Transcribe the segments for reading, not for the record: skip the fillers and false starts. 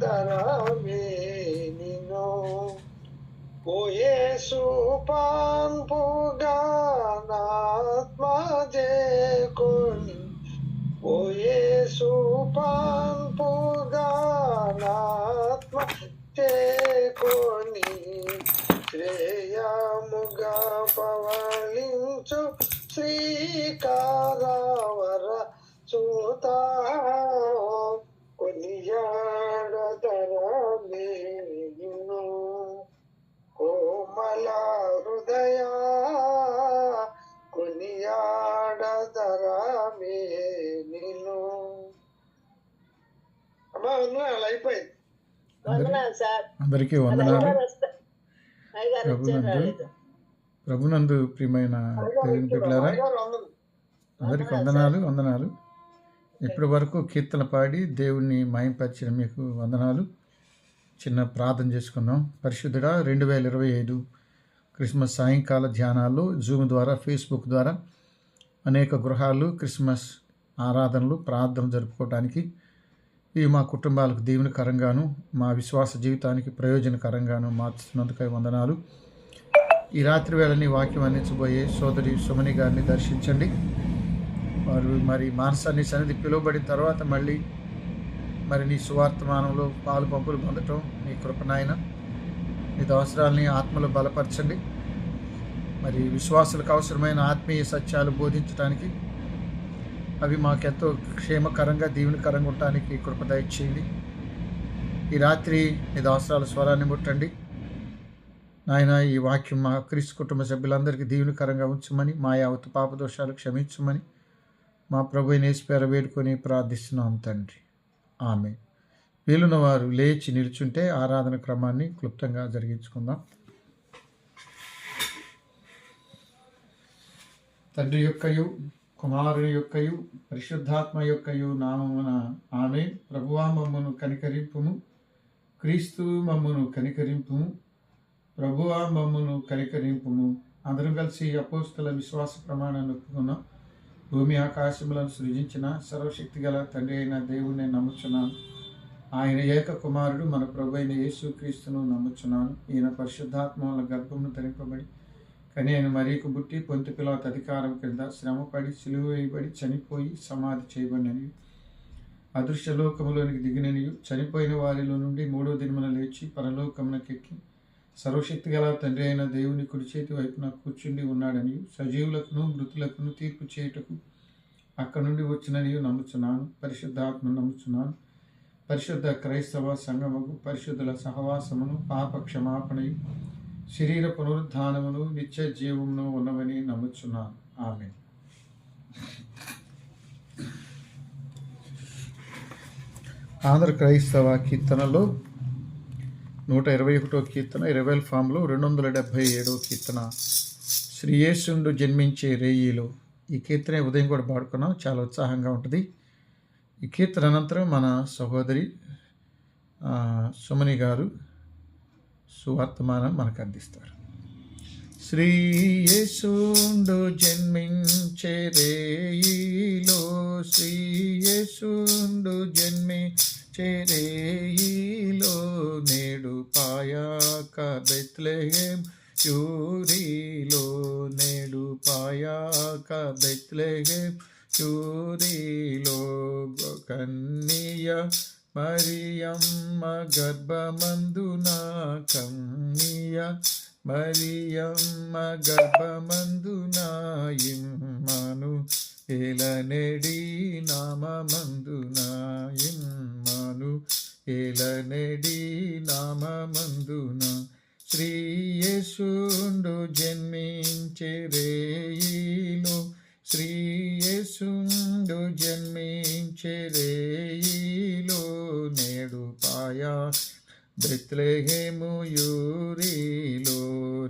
తరమే నిను ఓ యేసు పాన్పుగా నాత్మజే కొని ఓ యేసు పాన్పుగా నాత్మ చేకొని శ్రేయముగా పవళించు శ్రీకారవర సూత కొనియాడతరమేను కోమల హృదయ కొనియాడతరమేను. అమ్మా వందనాలు, అయిపోయింది. అందరికీ వందనాలు. ప్రభునందు ప్రియమైన దేవుని బిడ్డలారా, అందరికీ వందనాలు. ఇప్పటి వరకు కీర్తన పాడి దేవుణ్ణి మహింపరిచిన మీకు వందనాలు. చిన్న ప్రార్థన చేసుకుందాం. పరిశుద్ధుడా, 2025 క్రిస్మస్ సాయంకాల ధ్యానాల్లో జూమ్ ద్వారా, ఫేస్బుక్ ద్వారా అనేక గృహాలు క్రిస్మస్ ఆరాధనలు ప్రార్థన జరుపుకోవడానికి ఇవి మా కుటుంబాలకు దీవెనకరంగాను మా విశ్వాస జీవితానికి ప్రయోజనకరంగాను మార్చుతున్నందుకై వందనాలు. ఈ రాత్రి వేళ నీ వాక్యం అందించబోయే సోదరి సుమని గారిని దర్శించండి. వారు మరి మానసాన్ని సన్నిధి పిలువబడిన తర్వాత మళ్ళీ మరి నీ సువార్తమానంలో పాలు పంపులు పొందటం నీ కృపనాయన. నీ అవసరాలని ఆత్మలో బలపరచండి. మరి విశ్వాసులకు అవసరమైన ఆత్మీయ సత్యాలు బోధించడానికి అవి మాకెంతో క్షేమకరంగా దీవెనకరంగా ఉండటానికి కృప దయచేయండి. ఈ రాత్రి నీ అవసరాల స్వరాన్ని ముట్టండి నాయన. ఈ వాక్యం మా క్రీస్తు కుటుంబ సభ్యులందరికీ దీవెనకరంగా ఉంచమని, మా యావత్తు పాపదోషాలు క్షమించమని మా ప్రభువైన యేసు పేర వేడుకొని ప్రార్థిస్తున్నాం తండ్రి. ఆమె. వీలున్న వారు లేచి నిల్చుంటే ఆరాధన క్రమాన్ని క్లుప్తంగా జరిగించుకుందాం. తండ్రి యొక్కయు కుమారుని యొక్కయు పరిశుద్ధాత్మ యొక్కయు నామమున ఆమె. ప్రభువా మమ్మును కనికరింపుము, క్రీస్తు మమ్మును కనికరింపుము, ప్రభువా మమ్మును కనికరింపుము. అందరం కలిసి అపోస్తల విశ్వాస ప్రమాణాన్ని ఒప్పుకున్నాం. భూమి ఆకాశములను సృజించిన సర్వశక్తి గల తండ్రి అయిన దేవుణ్ణి నమ్ముచున్నాను. ఆయన ఏక కుమారుడు మన ప్రభు అయిన యేసు క్రీస్తును నమ్ముచున్నాను. ఈయన పరిశుద్ధాత్మ వల్ల గర్భమును ధరింపబడి కన్యను మరియకు పుట్టి పొంతి పిలాతు అధికారం క్రింద శ్రమపడి సిలువ వేయబడి చనిపోయి సమాధి చేయబడిననియు, అదృశ్య లోకములోనికి దిగిననియు, చనిపోయిన వారిలో నుండి 3వ దినమున లేచి పరలోకమునకెక్కి సర్వశక్తి గల తండ్రి అయిన దేవుని కుడి చేతి వైపున కూర్చుండి ఉన్నాడనియు, సజీవులకును మృతులకును తీర్పు చేయుటకు అక్కడి నుండి వచ్చిననియు నమ్ముచున్నాను. పరిశుద్ధాత్మ నమ్ముచున్నాను. పరిశుద్ధ క్రైస్తవ సంఘముకు పరిశుద్ధుల సహవాసమును, పాప క్షమాపణయు, శరీర పునరుద్ధానమును, నిత్య జీవమును ఉన్నవని నమ్ముచున్నాను. ఆమేన్. ఆంధ్ర క్రైస్తవ కీర్తనలో 121వ కీర్తన, 20వ ఫామ్లో 277వ కీర్తన, శ్రీయేసుండు జన్మించే రేయిలో. ఈ కీర్తన ఉదయం కూడా పాడుకున్నాం. చాలా ఉత్సాహంగా ఉంటుంది. ఈ కీర్తన అనంతరం మన సహోదరి సుమని గారు సువర్తమానం మనకు అందిస్తారు. శ్రీయేసుండు జన్మించే రేయిలో, శ్రీయేసుండు జన్మించే రేయిలో, నేడు పాయాక బెత్లెహేం యూరిలో, నేడు పాయాక బెత్లెహేం యూరిలో, కన్నియ మరియమ్మ గర్భమందున, కన్నియ మరియమ్మ గర్భమందున, ఇమ్మను ఏలనెడి నామమందున, ఇమ్మను ఏలనెడి నామమందున, శ్రీయేసుండు జన్మించే రేయిలో, శ్రీయేసుండు జన్మించే రేయిలో, నేడు పాయా బెత్లెహేము యూరిలో,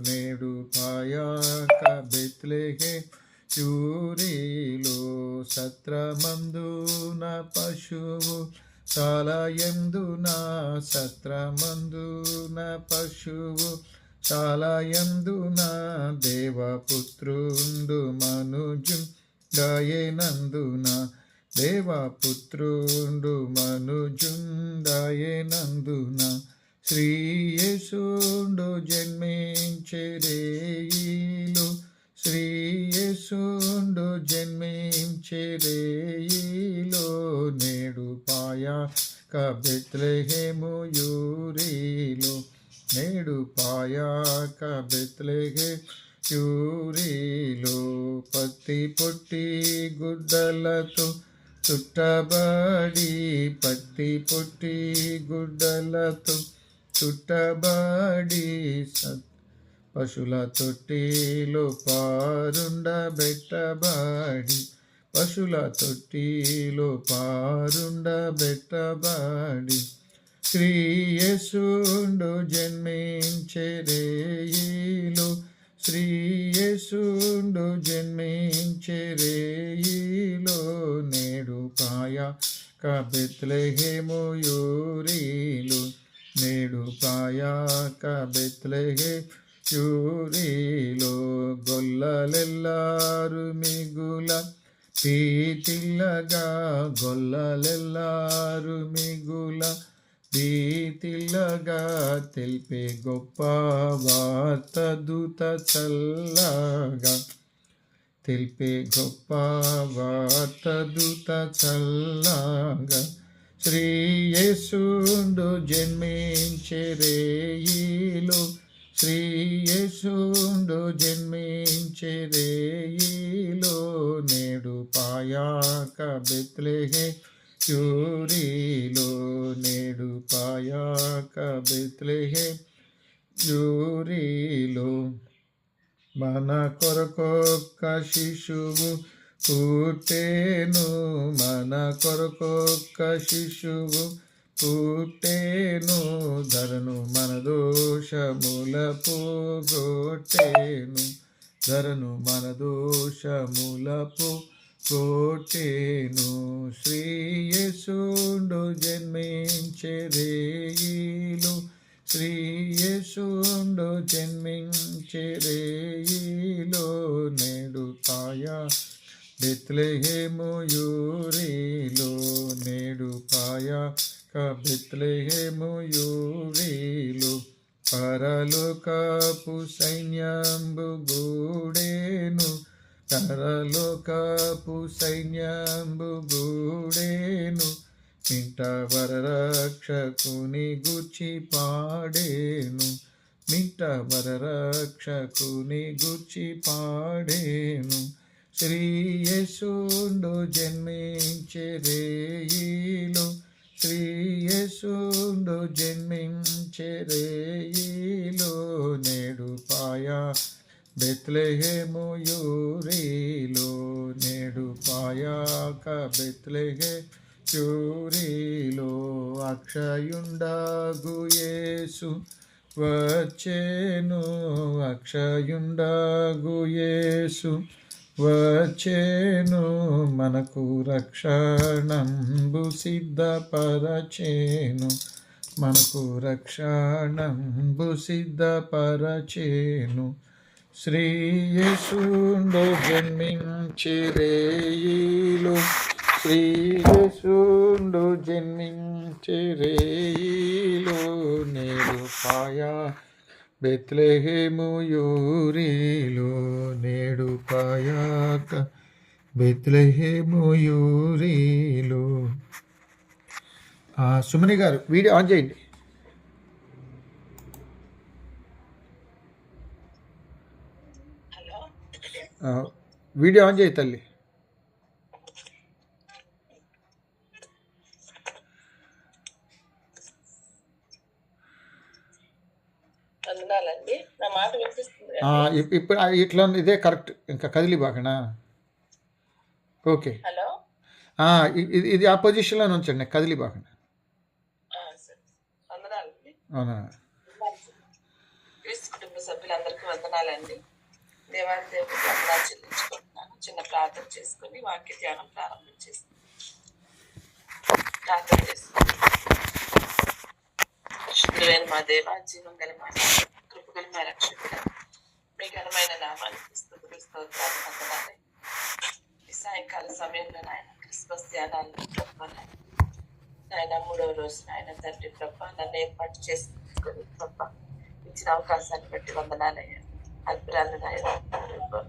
నేడు పాయాక బెత్లెహేం యూరిలో, సత్రమందున పశువు శాలయందున, సత్రమందున పశువు శాలయందున, దేవపుత్రుండు మనుజు గాయనందున, దేవపుత్రుండు మనుజుండాయనందున శ్రీయేసుండు జన్మించెరేయిలో శ్రీయేసుండు జన్మించెరేయిలో నేడు పాయాక బెత్లెహేము యూరిలో నేడు పాయాక బెత్లెహేము యూరిలో పత్తి పొట్టి గుడ్డలతో చుట్టబడి పత్తి పొట్టి గుడ్డలతో చుట్టబడి పశుల తొట్టిలో పారుండబెట్టబడి పశుల తొట్టిలో పారుండబెట్టబడి శ్రీయేసుండు జన్మించెరేయిలో శ్రీయేసుండు జన్మించెరేయిలో నేడు పాయాక బెత్లెహేము యూరిలో నేడు పాయాక బెత్లెహేము యూరిలో గొల్లలెల్లారు మిగుల ప్రీతిల్లగా గొల్లలెల్లారు మిగుల ప్రీతిల్లగా తెలిపే గొప్ప వార్త దూత చల్లగా తెలిపే గొప్ప వార్త దూత చల్లగా శ్రీయేసుండు జన్మించెరేయిలో శ్రీయేసుండు జన్మించెరేయిలో నేడు పాయాక బెత్లెహేము యూరిలో నేడు పాయాక బెత్లెహేము యూరిలో మన కొరకొక్క శిశువు పుట్టెను మన కొరకొక్క శిశువు పుట్టెను ధరను మన దోషముల పోగొట్టెను ధరను మన దోషముల పోగొట్టెను శ్రీయేసుండు జన్మించెరేయిలో శ్రీయేసుండు జన్మించెరేయిలో నేడు పాయాక బెత్లెహేము యూరిలో నేడు పాయాక బెత్లెహేము యూరిలో పరలోకపు సైన్యంబు గూడెను పరలోకపు సైన్యంబు గూడెను మింట వరరక్షకుని గూర్చి పాడేను మింట వరరక్షకుని గూర్చి పాడేను శ్రీయేసుండు జన్మించెరేయిలో శ్రీయేసుండు జన్మించెరేయిలో నేడు పాయాక బెత్లెహేము యూరిలో నేడు పాయాక బెత్లెహేము యూరిలో అక్షయుండగు యేసు వచ్చెను అక్షయుండగు యేసు వచ్చెను మనకు రక్షణంబు సిద్ధపరచెను మనకు రక్షణంబు సిద్ధపరచెను శ్రీయేసుండు జన్మించెరేయిలో శ్రీయేసుండు జన్మించెరేయిలో నేడు పాయాక బెత్లెహేము యూరిలో నేడు పాయాక బెత్లెహేము యూరిలో. సుమని గారు వీడియో ఆన్ చేయండి. వీడియో ఆన్ చేయి తల్లి. ఇప్పుడు ఇట్లా ఇదే కరెక్ట్, ఇంకా కదిలి బాగనా? ఓకే, ఇది ఆ పొజిషన్లో ఉంచండి, కదిలి బాగనా? అవునా? కుటుంబ సభ్యులందరికీ వందనాలండి. దేవాది దేవుడికి వందనాలు చెల్లించుకుంటున్నాను. చిన్న ప్రార్థన చేసుకుని వాక్య ధ్యానం ప్రారంభించేస్తాను. ప్రార్థన చేసుకుని, శుద్ధులైన మా దేవ, జీవం గల మా కృపగల మా రక్షకుడు, మీ ఘనమైన నామానికి స్తుతులు స్తోత్రాలు వందనాలు. ఈ సాయంకాల సమయంలో నాయన క్రిస్మస్ ధ్యానాలను ప్రభా నాయన 3వ రోజు నాయన తండ్రి ప్రభా నన్ను ఏర్పాటు చేసుకొని ప్రభా ఇచ్చిన అవకాశాన్ని బట్టి వందనాలయ్యా. అద్భుతాలు నాయన ప్రభా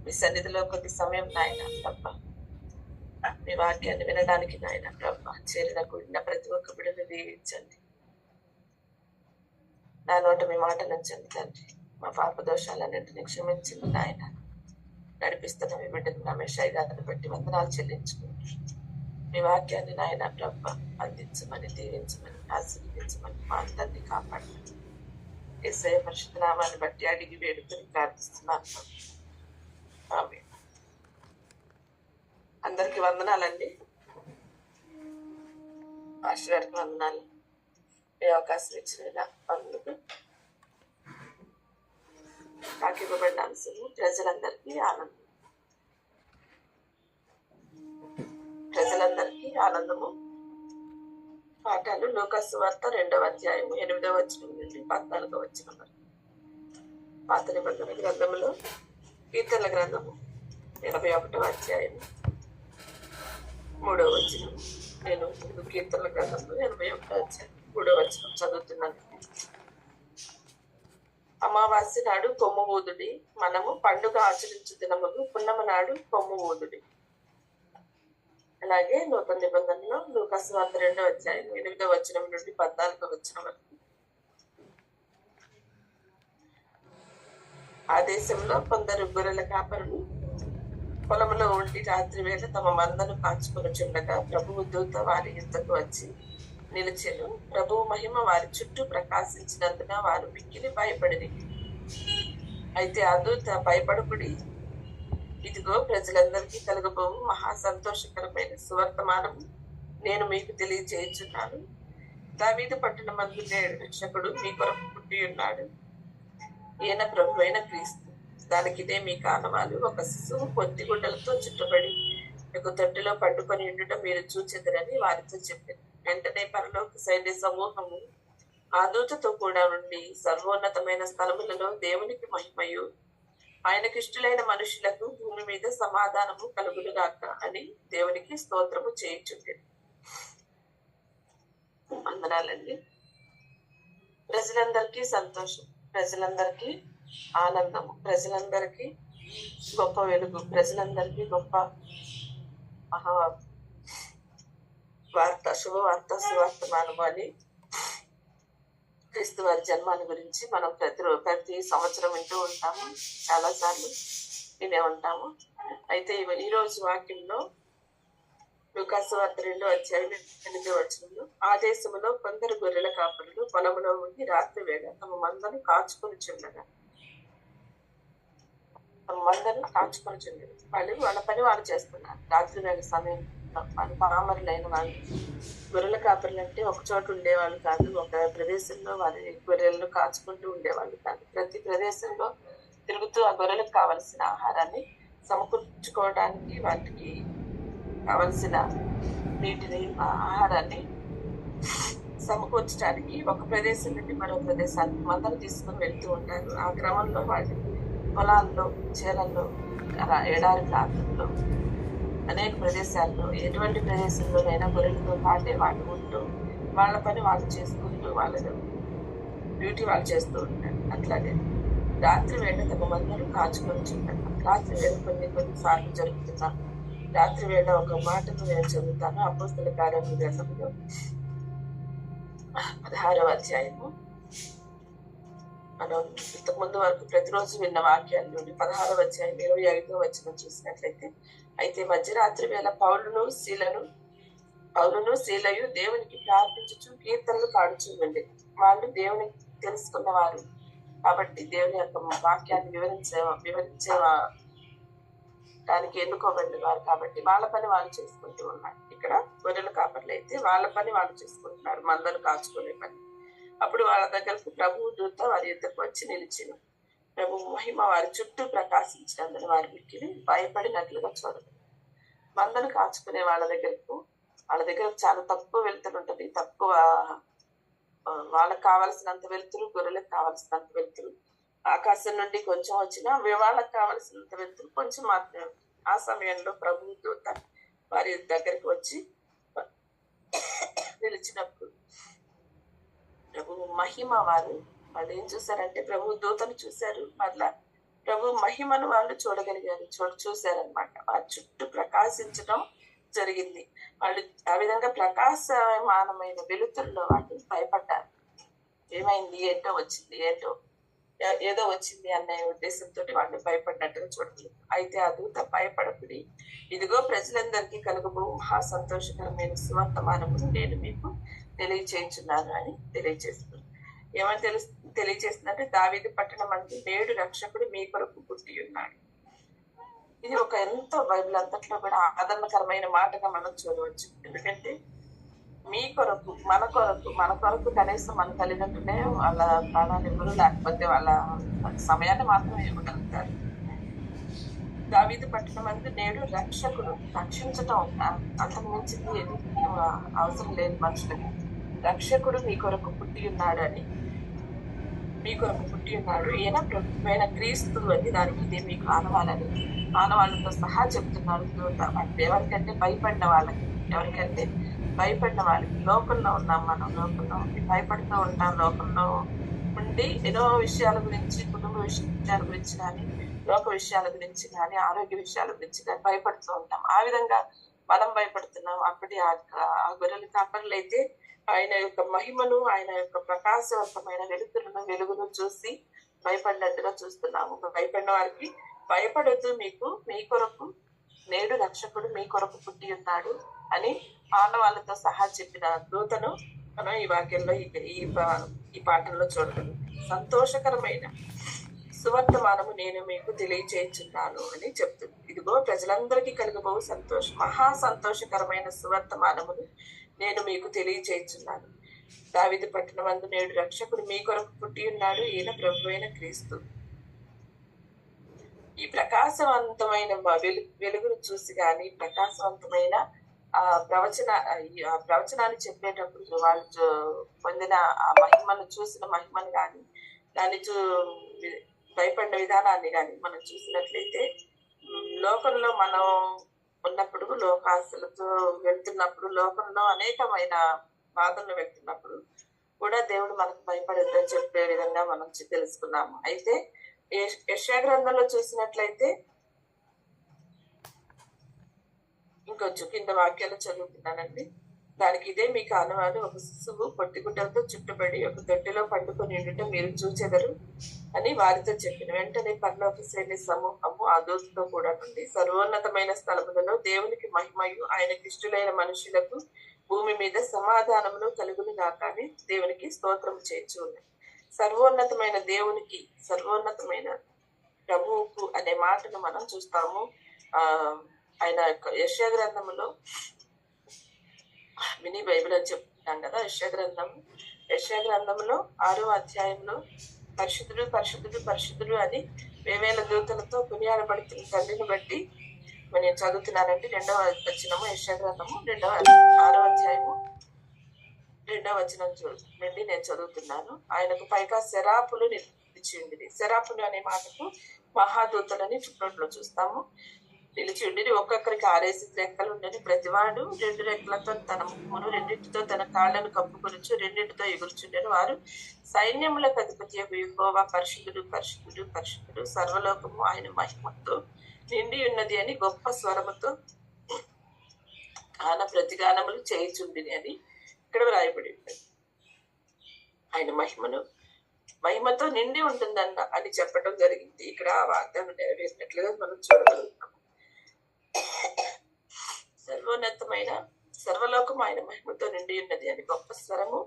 మీ సన్నిధిలో కొద్ది సమయం నాయన ప్రభా మీ వాక్యాన్ని వినడానికి నాయన ప్రభా చేరిన కూడిన ప్రతి ఒక్క బిడ్డను దీవించండి. నా నోట మీ మాట నుంచండి తండ్రి. మా పాప దోషాలన్నింటినీ క్షమించింది నాయన. నడిపిస్తున్న మీ బిడ్డను రమేష్ గారిని బట్టి వందనాలు చెల్లించుకుంటూ మీ వాక్యాన్ని నాయన ప్రభ అందించమని దీవించమని ఆశీర్వదించమని మా అందరినీ కాపాడమని యేసయ్య పరిశుద్ధ నామాన్ని బట్టి అడిగి వేడుకొని ప్రార్థిస్తున్నాను. ఆమేన్. అందరికి వందనాలండి. మాస్టర్ గారికి వందనాలు. ఏ అవకాశం ఇచ్చిన అందుకు నాకు ఇవ్వబడిన అంశము ప్రజలందరికీ ఆనందం. ప్రజలందరికీ ఆనందము. పాఠాలు లూకాసు వార్త 2వ అధ్యాయము 8వ వచనం నుండి 14వ వచనం వరకు. పాత నిబంధన గ్రంథములో కీర్తనల గ్రంథము 81వ అధ్యాయము 3వ వచనం. నేను కీర్తనల గ్రంథంలో 81వ అధ్యాయం 3వ వచనం చదువుతున్నాను. అమావాస్య నాడు కొమ్ము ఊదుడి, మనము పండుగ ఆచరించు దినములు పున్నమ నాడు కొమ్ము ఊదుడి. అలాగే నూతన నిబంధనలో లూకాసు వార్త 2వ అధ్యాయం 8వ వచనం నుండి 14వ వచనం వరకు. ఆ దేశంలో కొందరు గొర్రెల కాపరులు పొలంలో ఉండి రాత్రి వేళ తమ మందను కాచుకొనుచుండగా ప్రభువు దూత వారి యుద్ధకు వచ్చి నిలిచెను. ప్రభువు మహిమ వారి చుట్టూ ప్రకాశించినందున వారు మిక్కిలి భయపడిరి. అయితే ఆ దూత, భయపడకుడి, ఇదిగో ప్రజలందరికీ కలగబోవు మహా సంతోషకరమైన సువర్తమానము నేను మీకు తెలియజేయుచున్నాను. దావీదు పట్టణమందు నేడు రక్షకుడు మీ కొరకు పుట్టి ఉన్నాడు. ఈయన ప్రభువైన క్రీస్తు. దానికిదే మీ కానవాలు. ఒక శిశువు పొత్తి గుడ్డలతో చుట్టబడి ఒక తొట్టిలో పండుకొని ఉండటం మీరు చూచెదరని వారితో చెప్పారు. వెంటనే పరలోక సైన్య సమూహము ఆ దూతతో కూడా నుండి సర్వోన్నతమైన స్థలములలో దేవునికి మహిమయు ఆయనకిష్టులైన మనుషులకు భూమి మీద సమాధానము కలుగునుగాక అని దేవునికి స్తోత్రము చేయుచుండెను. వందనాలండి. ప్రజలందరికీ సంతోషం, ప్రజలందరికీ ఆనందము, ప్రజలందరికీ గొప్ప వెలుగు, ప్రజలందరికీ గొప్ప మహా వార్త, శుభవార్త, సువార్తమానము అని క్రీస్తు వారి జన్మాన్ని గురించి మనం ప్రతి సంవత్సరం వింటూ ఉంటాము. చాలాసార్లు వినే ఉంటాము. అయితే ఈ రోజు వాక్యంలో లూకాసు వార్త 2వ అధ్యాయం 8వ వచనంలో, ఆ దేశంలో కొందరు గొర్రెల కాపరులు పొలంలో ఉండి రాత్రి వేళ తమ మందను కాచుకొనుచుండగా వాళ్ళ పని వాళ్ళు చేస్తున్నారు. రాత్రి వేళ సమయం వాళ్ళు పామరులైన వాళ్ళు. గొర్రెల కాపరులు అంటే ఒక చోట ఉండేవాళ్ళు కాదు, ఒక ప్రదేశంలో వారి గొర్రెలను కాచుకుంటూ ఉండేవాళ్ళు కాదు. ప్రతి ప్రదేశంలో తిరుగుతూ ఆ గొర్రెలకు కావలసిన ఆహారాన్ని సమకూర్చుకోవడానికి, వాటికి కావలసిన నీటిని, ఆహారాన్ని సమకూర్చడానికి ఒక ప్రదేశం నుండి మరో ప్రదేశానికి మందలు తీసుకుని వెళ్తూ ఉంటారు. ఆ క్రమంలో వాళ్ళు పొలాల్లో, చేలల్లో, ఎడారి ప్రాంతంలో, అనేక ప్రదేశాల్లో, ఎటువంటి ప్రదేశంలోనైనా గొర్రెలతో పాటే వాళ్ళు ఉంటూ వాళ్ళ పని వాళ్ళు చేసుకుంటూ వాళ్ళ డ్యూటీ వాళ్ళు చేస్తూ ఉంటారు. అట్లాగే రాత్రి వేళ తమ మందరు కాచుకొని ఉంటారు. రాత్రి వేళ కొన్ని సార్లు జరుగుతున్నాం. రాత్రి వేళ ఒక మాటను నేను చదువుతాను. అపోస్తల కార్యముల గ్రంథంలో 16వ అధ్యాయము. మనం ఇంతకుముందు వరకు ప్రతిరోజు విన్న వాక్యాల నుండి 16వ అధ్యాయం 25వ వచనం చూసినట్లయితే, అయితే మధ్యరాత్రి వేళ పౌలును శీలయు దేవునికి ప్రార్థించుచు కీర్తనలు పాడుచూ ఉండే. వాళ్ళు దేవుని తెలుసుకున్నవారు కాబట్టి దేవుని యొక్క వాక్యాన్ని వివరించే దానికి ఎన్నుకోబడిన వారు కాబట్టి వాళ్ళ పని వాళ్ళు చేసుకుంటూ ఉన్నారు. ఇక్కడ గొర్రెల కాపర్లు అయితే వాళ్ళ పని వాళ్ళు చేసుకుంటున్నారు, మందను కాచుకునే పని. అప్పుడు వాళ్ళ దగ్గరకు ప్రభువు దూత వారి యుద్ధకు వచ్చి నిలిచెను. ప్రభువు మహిమ వారి చుట్టూ ప్రకాశించినందున వారి మిక్కిలి భయపడినట్లుగా చూడదు. మందను కాచుకునే వాళ్ళ దగ్గరకు చాలా తక్కువ వెళ్తురుంటది. తక్కువ, వాళ్ళకి కావాల్సినంత వెళ్తురు, గొర్రెలకు కావాల్సినంత వెళ్తురు. ఆకాశం నుండి కొంచెం వచ్చినా వాళ్ళకి కావాల్సినంత వెళ్తురు కొంచెం మాత్రమే ఉంటుంది. ఆ సమయంలో ప్రభు దూత వారి దగ్గరికి వచ్చి నిలిచినప్పుడు ప్రభు మహిమ వాళ్ళు ఏం చూసారంటే ప్రభు దూతను చూశారు. మళ్ళా ప్రభు మహిమను వాళ్ళు చూడగలిగారు, చూశారనమాట. వారి చుట్టూ ప్రకాశించడం జరిగింది. వాళ్ళు ఆ విధంగా ప్రకాశమానమైన వెలుతురులో వాళ్ళు భయపడ్డారు. ఏమైంది, ఏదో వచ్చింది అనే ఉద్దేశంతో వాళ్ళు భయపడినట్టుగా చూడలేదు. అయితే ఆ దూత భయపడకుడి, ఇదిగో ప్రజలందరికీ కలుగబో మహా సంతోషకరమైన సువర్తమానమును నేను మీకు తెలియచేయించున్నాను అని తెలియజేస్తున్నాను. ఏమని తెలియజేస్తుందంటే దావీదు పట్టణం అంటే నేడు రక్షకుడు మీ కొరకు పుట్టి ఉన్నాడు. ఇది ఒక ఎంతో బైబిల్ అంతట్లో కూడా ఆదరణకరమైన మాటగా మనం చూడవచ్చు. ఎందుకంటే మీ కొరకు మన కొరకు కనీసం మన తల్లిదండ్రులే వాళ్ళ ప్రాణాలు ఇవ్వరు, లేకపోతే వాళ్ళ సమయాన్ని మాత్రమే ఇవ్వగలుగుతారు. దావీదు పట్టణం అంటే నేడు రక్షకుడు, రక్షించటం అంతకు మించింది అవసరం లేదు మనుషులకి. రక్షకుడు మీ కొరకు పుట్టి ఉన్నాడు అని, మీ కొరకు పుట్టి ఉన్నాడు, ఈయన ప్రభువైన క్రీస్తు అని దానికి ఇదే మీకు ఆనవాళ్ళతో సహా చెప్తున్నారు దూత. ఎవరికంటే భయపడిన వాళ్ళకి, లోకంలో ఉన్నాం మనం, లోకంలో ఉండి భయపడుతూ ఉంటాం. లోకంలో ఉండి ఎన్నో విషయాల గురించి, కుటుంబ విషయాల గురించి కానీ, లోక విషయాల గురించి కానీ, ఆరోగ్య విషయాల గురించి కానీ భయపడుతూ ఉంటాం. ఆ విధంగా మనం భయపడుతున్నాం. అప్పటి ఆ గొర్రెల కాపరులు అయితే ఆయన యొక్క మహిమను, ఆయన యొక్క ప్రకాశవంతమైన వెలుగును చూసి భయపడినట్టుగా చూస్తున్నాము. భయపడిన వారికి భయపడొద్దు, మీ కొరకు నేడు రక్షకుడు మీ కొరకు పుట్టి ఉన్నాడు అని ఆనవాళ్ళతో సహా చెప్పిన దూతను మనం ఈ వాక్యంలో ఈ పాఠంలో చూడగలం. సంతోషకరమైన సువర్తమానము నేను మీకు తెలియచేయించున్నాను అని చెప్తుంది. ఇదిగో ప్రజలందరికీ కలుగబో మహా సంతోషకరమైన సువర్తమానమును నేను మీకు తెలియచేయించున్నాను. దావీదు పట్టణమందు నేడు రక్షకుడు మీ కొరకు పుట్టి ఉన్నాడు, ఈయన ప్రభువైన క్రీస్తు. ఈ ప్రకాశవంతమైన వెలుగును చూసి కానీ, ప్రకాశవంతమైన ప్రవచనాన్ని చెప్పేటప్పుడు వాళ్ళు పొందిన ఆ మహిమను, చూసిన మహిమను కానీ, దాన్ని భయపడిన విధానాన్ని కానీ మనం చూసినట్లయితే, లోకంలో మనం ఉన్నప్పుడు, లోకాశలతో వెళ్తున్నప్పుడు, లోకంలో అనేకమైన బాధలను వెళ్తున్నప్పుడు కూడా దేవుడు మనకు భయపడొద్దని చెప్పే విధంగా మనం తెలుసుకున్నాము. అయితే యెషయా గ్రంథంలో చూసినట్లయితే ఇంకొంచెం కింద వాక్యాలు చదువుతున్నానండి. దానికి ఇదే మీకు ఆనవాలు. ఒక శిశువు పొట్టిగుడ్డలతో చుట్టుబడి ఒక దొడ్డిలో పండుకొని ఉండటం మీరు చూచెదరు అని వారితో చెప్పిన వెంటనే పరలోక శ్రేణి సమూహము ఆ దూతతో కూడా నుండి సర్వోన్నతమైన స్థలములలో దేవునికి మహిమయు ఆయనకి ఇష్టలైన మనుషులకు భూమి మీద సమాధానమును కలుగును గాక అని దేవునికి స్తోత్రం చేయించు ఉన్నాయి. సర్వోన్నతమైన దేవునికి, సర్వోన్నతమైన ప్రభువుకు అనే మాటను మనం చూస్తాము. ఆయన యెషయా గ్రంథములో మినీ బైబిల్ అని చెప్తున్నాం కదా. యెషయా గ్రంథంలో 6వ అధ్యాయంలో పరిశుద్ధుడు పరిశుద్ధుడు పరిశుద్ధుడు అని వేవేల దూతలతో కొనియాడబడుతున్న తండ్రిని బట్టి నేను చదువుతున్నానండి. 2వ వచనము, యెషయా గ్రంథము 6వ అధ్యాయము 2వ వచనం చూడండి, నేను చదువుతున్నాను. ఆయనకు పైగా శరాపులు నిలిచి ఉండి, శరాపులు అనే మాటకు మహాదూతలని ఫుట్నోట్లో చూస్తాము. నిలిచి ఉండి ఒక్కొక్కరికి 6 రెక్కలు ఉండని, ప్రతివాడు 2 రెక్కలతో తన ముక్కును, 2టితో తన కాళ్లను కప్పుకొనుచు 2టితో ఎగురుచుండెను. వారు సైన్యములకు అధిపతి యెహోవా పరిశుద్ధుడు పరిశుద్ధుడు పరిశుద్ధుడు, సర్వలోకము ఆయన మహిమతో నిండి ఉన్నది అని గొప్ప స్వరముతో ప్రతిగానములు చేయుచుండిని అని ఇక్కడ వ్రాయబడి ఉంటుంది. ఆయన మహిమతో నిండి ఉంటుందన్న అని చెప్పడం జరిగింది. ఇక్కడ ఆ వాగ్దానం నెరవేరినట్లుగా మనం చూడగలుగుతాం. సర్వలోకం ఆయన మహిమతో నిండి ఉన్నది అని గొప్ప స్వరము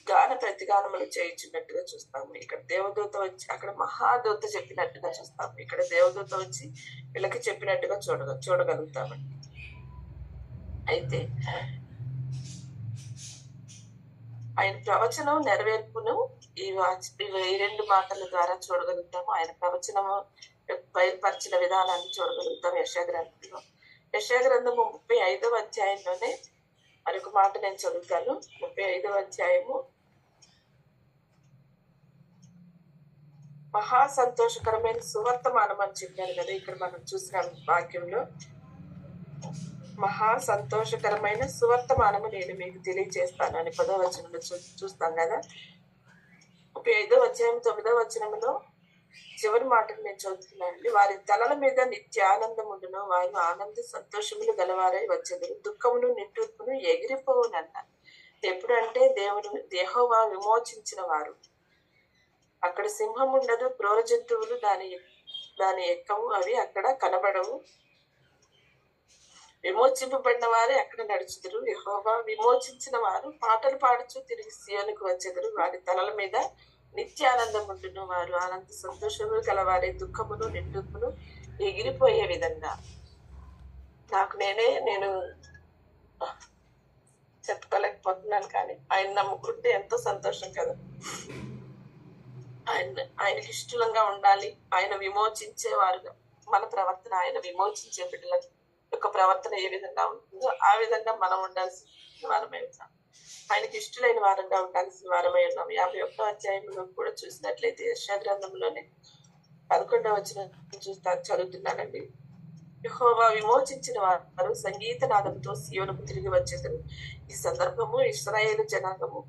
గాన ప్రతిగానములు చేయించున్నట్టుగా చూస్తాము. ఇక్కడ దేవదూత వచ్చి, అక్కడ మహాదూత చెప్పినట్టుగా చూస్తాము. ఇక్కడ దేవదూత వచ్చి వీళ్ళకి చెప్పినట్టుగా చూడగలుగుతామండి. అయితే ఆయన ప్రవచనం నెరవేర్పును ఈ 2 మాటల ద్వారా చూడగలుగుతాము. ఆయన ప్రవచనము బయలుపరిచిన విధానాన్ని చూడగలుగుతాం యెషయా గ్రంథంలో. యెషయా గ్రంథము 35వ అధ్యాయంలోనే మరొక మాట నేను చదువుతాను. 35వ అధ్యాయము మహా సంతోషకరమైన సువర్తమానం అని చెప్పారు కదా ఇక్కడ మనం చూసిన వాక్యంలో. మహా సంతోషకరమైన సువర్తమానము నేను మీకు తెలియజేస్తాను అని 10వ వచనంలో చూస్తాం కదా. 35వ అధ్యాయం 9వ వచనంలో చివరి మాటలు నేను చదువుతున్నానండి. వారి తలల మీద నిత్య ఆనందం ఉండును, వారు ఆనంద సంతోషములు గలవారై వచ్చెదరు, దుఃఖమును నిట్టూర్పును ఎగిరిపోవునన్నారు. ఎప్పుడంటే దేవుడు యెహోవా విమోచించిన వారు. అక్కడ సింహం ఉండదు, క్రూర జంతువులు దాని ఎక్కవు, అవి అక్కడ కనబడవు. విమోచింపబడిన వారే అక్కడ నడుచుదురు. యెహోవా విమోచించిన వారు పాటలు పాడుచు తిరిగి సియోనుకు వచ్చెదరు. వారి తలల మీద నిత్యానందం ఉండును, వారు ఆనంద సంతోషములు గలవారే, దుఃఖమును నిట్టూర్పును ఎగిరిపోయే విధంగా. నేను చెప్పుకోలేకపోతున్నాను, కానీ ఆయన నమ్ముకుంటే ఎంతో సంతోషం కదా. ఆయనకి ఇష్టంగా ఉండాలి. ఆయన విమోచించేవారుగా మన ప్రవర్తన, ఆయన విమోచించే బిడ్డల యొక్క ప్రవర్తన ఏ విధంగా ఉంటుందో ఆ విధంగా మనం ఉండాల్సిన వారమై ఉన్నాం. ఆయనకి ఇష్టలైన వారంగా ఉండాల్సిన వారమై ఉన్నాం. 51వ అధ్యాయంలో కూడా చూసినట్లయితే యెషయా గ్రంథంలోనే 11వ వచనం చదువుతున్నానండి. యెహోవా విమోచించిన వారు సంగీత నాదంతో సియోనుకు తిరిగి వచ్చేసారు. ఈ సందర్భము ఇశ్రాయేలు జనాంగము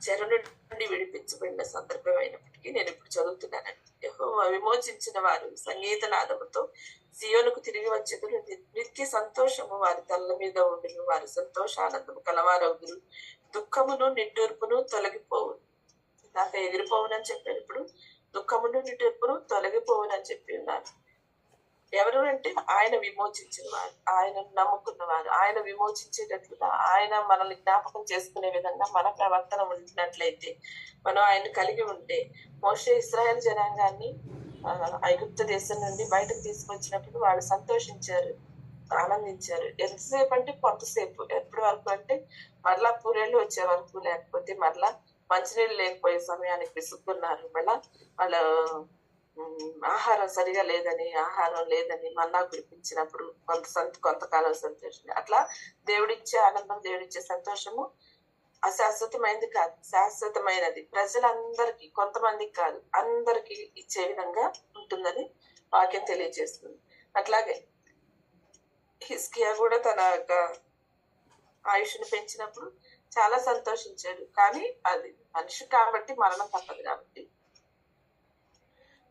చెర నుండి విడిపించబడిన సందర్భం అయినప్పటికీ నేను ఇప్పుడు చదువుతున్నానండి. యెహోవా విమోచించిన వారు సంగీత నాదముతో సియోనుకు తిరిగి వచ్చేదురు, నిత్య సంతోషము వారి తల్ల మీద ఉండును, వారి సంతోషానందము కలవారవుదురు, దుఃఖమును నిట్టూర్పును తొలగిపోవు. ఇందాక ఎగిరిపోవునని చెప్పారు, ఇప్పుడు దుఃఖమును నిట్టూర్పును తొలగిపోవునని చెప్పి ఉన్నారు. ఎవరు అంటే ఆయన విమోచించిన వారు, ఆయన నమ్ముకున్న వారు. ఆయన విమోచించేటట్లుగా, ఆయన మనల్ని జ్ఞాపకం చేసుకునే విధంగా మన ప్రవర్తన ఉంటున్నట్లయితే, మనం ఆయన కలిగి ఉంటే. మోషే ఇశ్రాయేలు జనాంగాన్ని ఐగుప్తు దేశం నుండి బయటకు తీసుకొచ్చినప్పుడు వాళ్ళు సంతోషించారు, ఆనందించారు. ఎంతసేపు అంటే కొంతసేపు. ఎప్పటి వరకు అంటే మరలా పూరేళ్ళు వచ్చే వరకు, లేకపోతే మరలా మంచినీళ్ళు లేకపోయే సమయానికి విసుక్కున్నారు. మళ్ళా వాళ్ళ ఆహారం సరిగా లేదని, ఆహారం లేదని మన్నా కురిపించినప్పుడు కొంతకాలం సంతోషం. అట్లా దేవుడిచ్చే ఆనందం, దేవుడిచ్చే సంతోషము అశాశ్వతమైనది కాదు, శాశ్వతమైనది. ప్రజలందరికీ, కొంతమందికి కాదు, అందరికి ఇచ్చే విధంగా ఉంటుందని వాక్యం తెలియజేస్తుంది. అట్లాగే హిజ్కియా కూడా తన యొక్క ఆయుష్ను పెంచినప్పుడు చాలా సంతోషించాడు. కానీ అది మనిషి కాబట్టి, మరణం తప్పదు కాబట్టి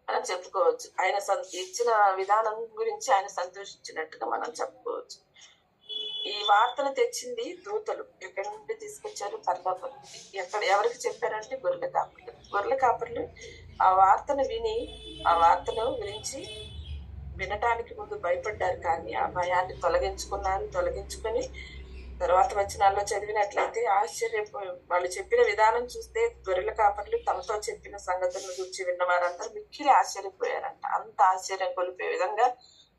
మనం చెప్పుకోవచ్చు. ఆయన ఇచ్చిన విధానం గురించి ఆయన సంతోషించినట్టుగా మనం చెప్పుకోవచ్చు. ఈ వార్తను తెచ్చింది దూతలు. ఎక్కడి నుండి తీసుకొచ్చారు? పరలోకం నుండి. ఎవరికి చెప్పారంటే గొర్రెల కాపర్లు ఆ వార్తను విని, ఆ వార్తను గురించి వినటానికి ముందు భయపడ్డారు, కానీ ఆ భయాన్ని తొలగించుకొని తర్వాత వచనాల్లో చదివినట్లయితే వాళ్ళు చెప్పిన విధానం చూస్తే గొర్రెల కాపర్లు తమతో చెప్పిన సంగతులను గురించి విన్న వారందరూ మిక్కిలి ఆశ్చర్యపోయారంట. అంత ఆశ్చర్యం కొలిపే విధంగా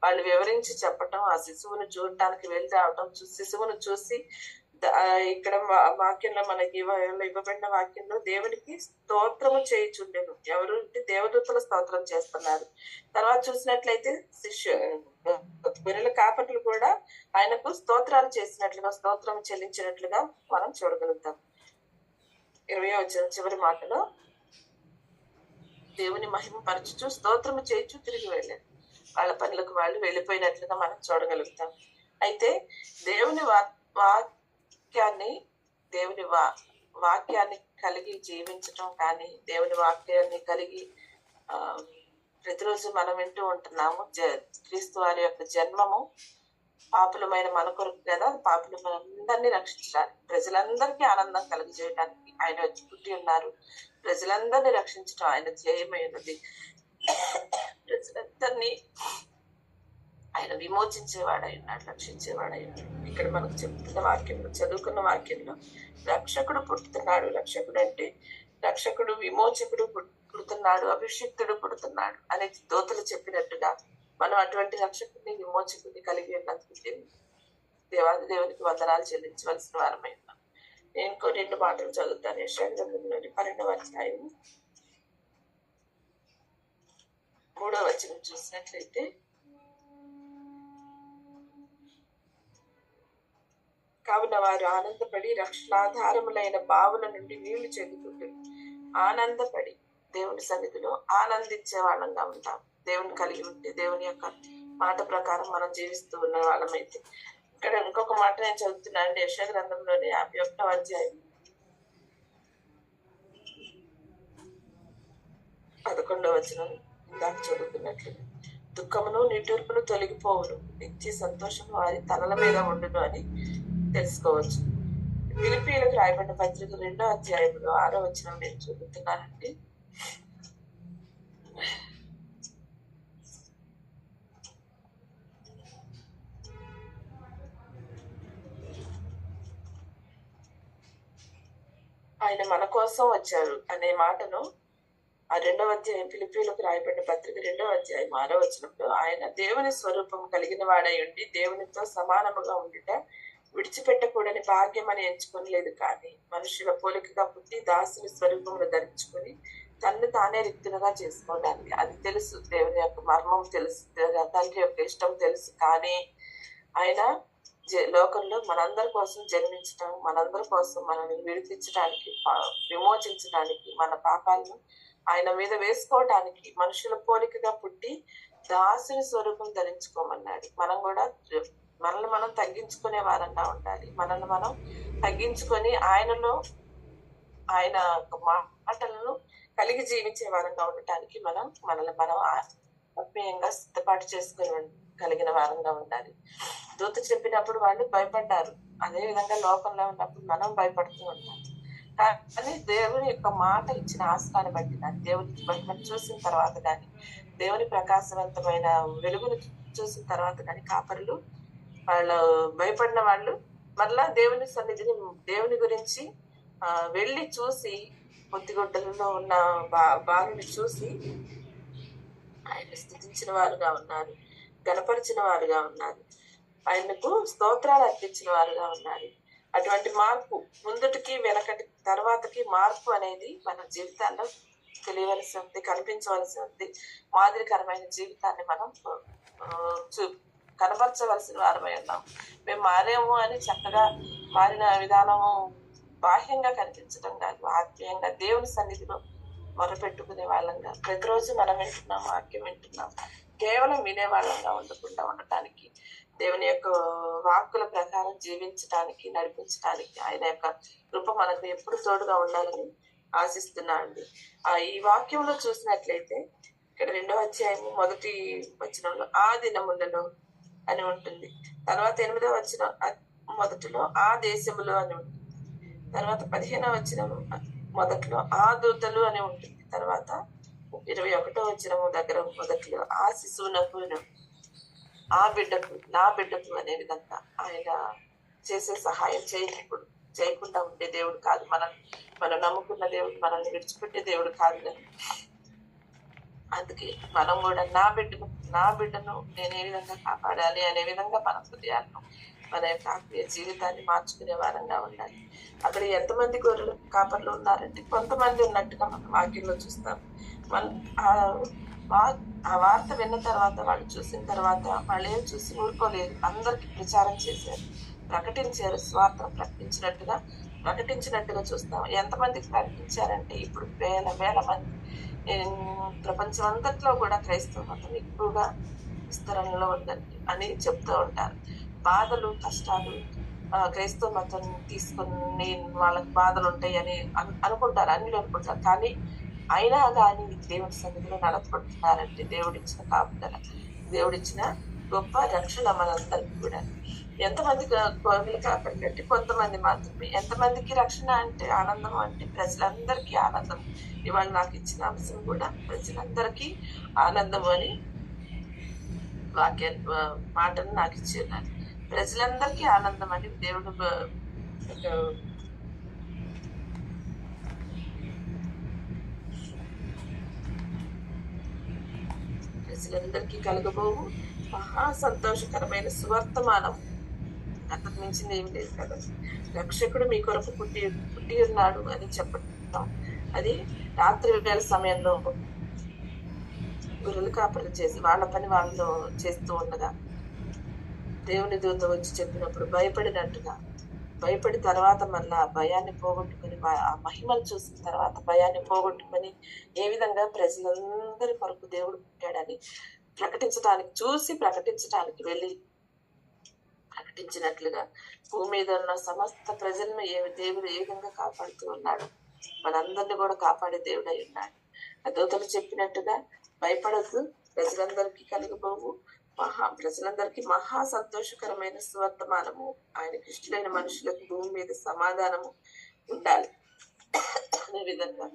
వాళ్ళు వివరించి చెప్పటం, ఆ శిశువును చూడటానికి వెళ్ళి రావటం, శిశువును చూసి ఇక్కడ వాక్యంలో మనకి ఇవ్వబడిన వాక్యంలో దేవునికి స్తోత్రము చేయుచుండెను. ఎవరు అంటే దేవదూతల స్తోత్రం చేస్తున్నారు. తర్వాత చూసినట్లయితే గొర్రెల కాపర్లు కూడా ఆయనకు స్తోత్రాలు చేసినట్లుగా, స్తోత్రం చెల్లించినట్లుగా మనం చూడగలుగుతాం. 20వ వచనం చివరి మాటలో దేవుని మహిమ పరచుచు స్తోత్రము చేయించు తిరిగి వెళ్ళారు. వాళ్ళ పనులకు వాళ్ళు వెళ్ళిపోయినట్లుగా మనం చూడగలుగుతాం. అయితే దేవుని వాక్యాన్ని కలిగి జీవించటం కానీ, దేవుని వాక్యాన్ని కలిగి ప్రతిరోజు మనం వింటూ ఉంటున్నాము. క్రీస్తు వారి యొక్క జన్మము పాపులమైన మన కొరకు కదా, పాపులు మనందరినీ రక్షించడానికి, ప్రజలందరికీ ఆనందం కలుగజేయడానికి ఆయన వచ్చి పుట్టి ఉన్నారు. ప్రజలందరినీ రక్షించడం ఆయన ధ్యేయమై ఉన్నది. ప్రజలందరినీ ఆయన విమోచించేవాడై ఉన్నాడు, రక్షించేవాడై ఉన్నాడు. ఇక్కడ మనకు చెప్తున్న వాక్యంలో, చదువుకున్న వాక్యంలో రక్షకుడు పుట్టుతున్నాడు. రక్షకుడు అంటే రక్షకుడు, విమోచకుడు పుడుతున్నాడు, అభిషిక్తుడు పుడుతున్నాడు అని దూతలు చెప్పినట్టుగా మనం అటువంటి రక్షకుడిని, విమోచకుడిని కలిగి ఉన్నందుకు దేవాది దేవునికి వందనాలు చెల్లించవలసిన వారమై ఉన్నాం. నేను కొన్ని 2 మాటలు చదువుతాను. యెషయా గ్రంథంలోని 12వ అధ్యాయం 3వ వచనం చూసినట్లయితే, కావున వారు ఆనందపడి రక్షణాధారములైన బావుల నుండి నీళ్లు చెందుకుంటారు. ఆనందపడి దేవుని సన్నిధిలో ఆనందించే వాళ్ళంగా ఉంటాం. దేవుని కలిగి ఉంటే దేవుని యొక్క మాట ప్రకారం మనం జీవిస్తూ ఉన్న వాళ్ళమైతే. ఇక్కడ ఇంకొక మాట నేను చదువుతున్నాను అండి, యెషయా గ్రంథంలోని 51వ అధ్యాయం 11వ వచనం ఇందాక చదువుతున్నట్లు, దుఃఖమును నిట్టూర్పును తొలగిపోవును, నిత్య సంతోషం వారి తలల మీద ఉండును అని తెలుసుకోవచ్చు. ఫిలిప్పీయులకు రాయబడిన పత్రిక 2వ అధ్యాయంలో 6వ వచనం నేను చదువుతున్నానండి. ఆయన మన కోసం వచ్చారు అనే మాటను ఆ 2వ అధ్యాయం ఫిలిప్పీయులకు రాయబడిన పత్రిక 2వ అధ్యాయం 6వ వచనంలో, ఆయన దేవుని స్వరూపం కలిగిన వాడై ఉండి దేవునితో సమానముగా ఉండుట విడిచిపెట్టకూడని భాగ్యం అని ఎంచుకోలేదు, కానీ మనుషుల పోలికగా పుట్టి దాసుని స్వరూపమును ధరించుకుని తన్ను తానే రిక్తులుగా చేసుకోవడానికి. అది తెలుసు, దేవుని యొక్క మర్మం తెలుసు, తండ్రి యొక్క ఇష్టం తెలుసు. కానీ ఆయన లోకంలో మనందరి కోసం జన్మించడం, మనందరి కోసం మనల్ని విడిపించడానికి, విమోచించడానికి, మన పాపాలను ఆయన మీద వేసుకోవటానికి మనుషుల పోలికగా పుట్టి దాసుని స్వరూపం ధరించుకోమన్నాడు. మనం కూడా మనల్ని మనం తగ్గించుకునే వారంగా ఉండాలి. మనల్ని మనం తగ్గించుకొని ఆయనలో ఆయన మాటలను కలిగి జీవించే వారంగా ఉండటానికి మనల్ని మనం ఆత్మీయంగా సిద్ధపాటు చేసుకుని కలిగిన వారంగా ఉండాలి. దూత చెప్పినప్పుడు వాళ్ళు భయపడ్డారు, అదే విధంగా లోకంలో ఉన్నప్పుడు మనం భయపడుతూ ఉంటాం. కానీ దేవుని యొక్క మాట ఇచ్చిన ఆస్కాన్ని బట్టి కానీ, దేవుని మహిమను చూసిన తర్వాత కానీ, దేవుని ప్రకాశవంతమైన వెలుగును చూసిన తర్వాత కానీ కాపరులు వాళ్ళు భయపడిన వాళ్ళు మళ్ళా దేవుని సన్నిధిని, దేవుని గురించి వెళ్ళి చూసి, పొత్తిగుడ్డలలో ఉన్న బాలుని చూసి ఆయన స్థుతించిన వారుగా ఉన్నారు, గణపరిచిన వారుగా ఉన్నారు, ఆయనకు స్తోత్రాలు అర్పించిన వారుగా ఉన్నారు. అటువంటి మార్పు, ముందుటికి వెనకటి తర్వాతకి మార్పు అనేది మన జీవితాల్లో తెలియవలసి ఉంది, కనిపించవలసి ఉంది. మాదిరికరమైన జీవితాన్ని మనం కనపరచవలసిన వారమై ఉన్నాం. మేము మారేము అని చక్కగా మారిన విధానము బాహ్యంగా కనిపించడం కాదు, ఆత్మీయంగా దేవుని సన్నిధిలో మొరపెట్టుకునే వాళ్ళంగా ప్రతిరోజు మనం వింటున్నాం, వాక్యం వింటున్నాం, కేవలం వినేవాళ్ళంగా ఉండకుండా ఉండటానికి, దేవుని యొక్క వాక్కుల ప్రకారం జీవించడానికి, నడిపించడానికి ఆయన యొక్క కృప మనకు ఎప్పుడు తోడుగా ఉండాలని ఆశిస్తున్నానండి. ఈ వాక్యంలో చూసినట్లయితే ఇక్కడ 2వ అధ్యాయము 1వ వచనంలో ఆ దినములలో అని ఉంటుంది, తర్వాత 8వ వచనం మొదటిలో ఆ దేశములో అని ఉంటుంది, తర్వాత 15వ వచనం మొదట్లో ఆ దూతలు అని ఉంటుంది, తర్వాత 21వ వచనము దగ్గర మొదట్లో ఆ శిశువునకు, ఆ బిడ్డకు, నా బిడ్డకు అనే విధంగా ఆయన చేసే సహాయం చేయకుండా ఉండే దేవుడు కాదు. మనం నమ్ముకున్న దేవుడు మనల్ని విడిచిపెట్టే దేవుడు కాదు. కానీ అందుకే మనం కూడా నా బిడ్డను నేను ఏ విధంగా కాపాడాలి అనే విధంగా మన హృదయాలను, మన యొక్క ఆత్మీయ జీవితాన్ని మార్చుకునే వారంగా ఉండాలి. అక్కడ ఎంతమంది గొర్రెలు కాపర్లు ఉన్నారంటే కొంతమంది ఉన్నట్టుగా మనం వాక్యంలో చూస్తాం. ఆ వార్త విన్న తర్వాత, వాళ్ళు చూసిన తర్వాత వాళ్ళు ఏం చూసి ఊరుకోలేదు, అందరికి ప్రచారం చేశారు, ప్రకటించారు, స్వార్థ ప్రకటించినట్టుగా చూస్తాం. ఎంతమందికి ప్రకటించారంటే ఇప్పుడు వేల మంది. ప్రపంచం అంతట్లో కూడా క్రైస్తవ మతం ఎక్కువగా విస్తరణలో ఉందండి అని చెప్తూ ఉంటారు. బాధలు, కష్టాలు క్రైస్తవ మతం తీసుకుని వాళ్ళకి బాధలు ఉంటాయి అని అనుకుంటారు, అన్నిలు అనుకుంటారు. కానీ అయినా కానీ దేవుడి సన్నిధిలో నడపడుతున్నారంటే దేవుడిచ్చిన కాపుదల, దేవుడిచ్చిన గొప్ప రక్షణ మనందరికి కూడా. ఎంతమంది గొర్రెలు కాపరికంటే కొంతమంది మాత్రమే. ఎంతమందికి రక్షణ అంటే ఆనందం అంటే ప్రజలందరికీ ఆనందం. ఇవాళ నాకు ఇచ్చిన అంశం కూడా ప్రజలందరికీ ఆనందం అని మాటను నాకు ఇచ్చేదాన్ని. ప్రజలందరికీ ఆనందం అని దేవుడు ప్రజలందరికీ కలగబోవు మహా సంతోషకరమైన సువర్తమానం. అంతకు మించింది ఏం లేదు కదా. రక్షకుడు మీ కొరకు పుట్టి ఉన్నాడు అని చెప్పడం, అది రాత్రి వేళ సమయంలో గొర్రెలు కాపరులు చేసి వాళ్ళ పని వాళ్ళు చేస్తూ ఉండగా దేవుని దూత వచ్చి చెప్పినప్పుడు భయపడినట్టుగా భయపడి తర్వాత మళ్ళీ ఆ భయాన్ని పోగొట్టుకొని ఆ మహిమను చూసిన తర్వాత భయాన్ని పోగొట్టుకొని ఏ విధంగా ప్రజలందరి కొరకు దేవుడు పుట్టాడని ప్రకటించడానికి వెళ్ళి ప్రకటించినట్లుగా భూమి మీద ఉన్న సమస్త ప్రజలను దేవుడు ఏ విధంగా కాపాడుతూ ఉన్నాడు, మనందరినీ కూడా కాపాడే దేవుడు అయి ఉన్నాడు. ఆ దూతలు చెప్పినట్టుగా భయపడద్దు, ప్రజలందరికీ కలిగిపోవు ప్రజలందరికీ మహా సంతోషకరమైన సువర్తమానము, ఆయనకి ఇష్టమైన మనుషులకు భూమి మీద సమాధానము ఉండాలి అనే విధంగా